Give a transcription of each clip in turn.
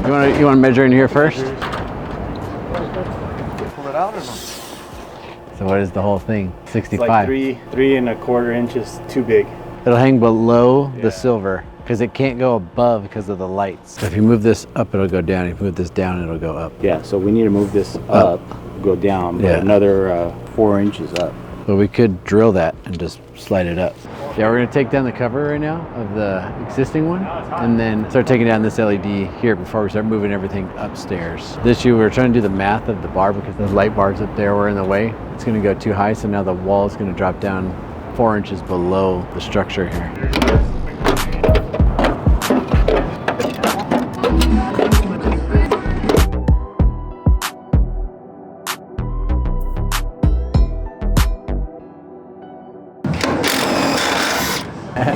You want to measure in here first? Pull it out or no? So what is the whole thing? 65. It's like 3.25 inches too big. It'll hang below the silver because it can't go above because of the lights. So if you move this up, it'll go down. If you move this down, it'll go up. Yeah, so we need to move this up, go down, but another 4 inches up. But we could drill that and just slide it up. Yeah, we're gonna take down the cover right now of the existing one and then start taking down this LED here before we start moving everything upstairs. This year we were trying to do the math of the bar because the light bars up there were in the way. It's gonna go too high, so now the wall is gonna drop down 4 inches below the structure here.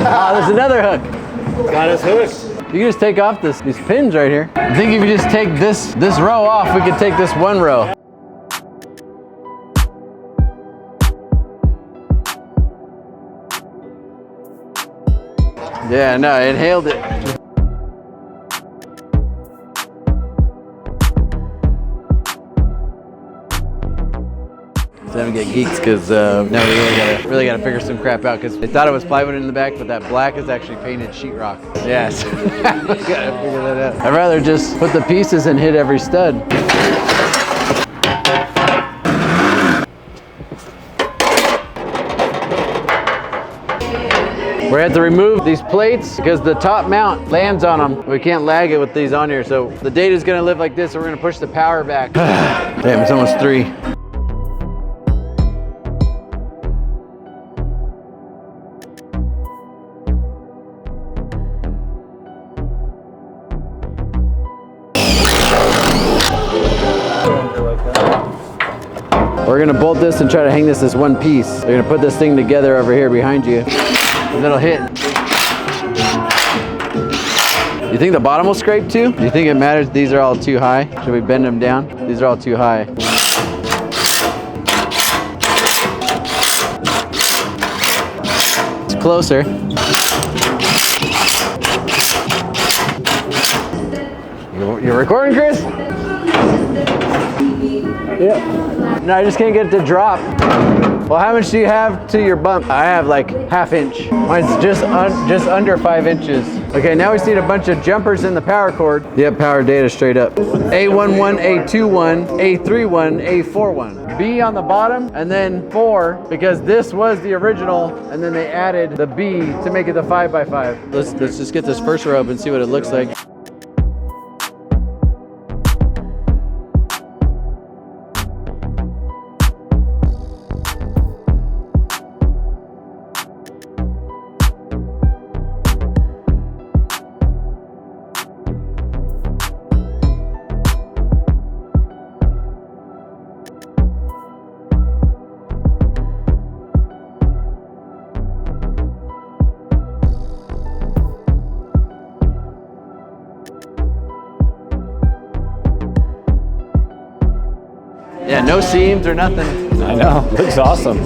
Oh, there's another hook. Got us hooked. You can just take off these pins right here. I think if you just take this row off, we could take this one row. Yeah, no, it hailed it. So then we get geeks because now we really gotta figure some crap out because they thought it was plywood in the back, but that black is actually painted sheetrock. Yes, we gotta figure that out. I'd rather just put the pieces and hit every stud. We're gonna have to remove these plates because the top mount lands on them. We can't lag it with these on here. So the data is gonna live like this, so we're gonna push the power back. Damn, it's almost 3. We're gonna bolt this and try to hang this as one piece. We're gonna put this thing together over here behind you. And it'll hit. You think the bottom will scrape too? Do you think it matters these are all too high? Should we bend them down? These are all too high. It's closer. You're recording, Chris? Yeah. No, I just can't get it to drop. Well, how much do you have to your bump? I have like ½ inch. Mine's just under 5 inches. Okay, now we just need a bunch of jumpers in the power cord. Yep, power data straight up. A11, A21, A31, A41. B on the bottom, and then 4, because this was the original, and then they added the B to make it the 5x5. Let's just get this first row up and see what it looks like. Yeah, no seams or nothing. I know, looks awesome.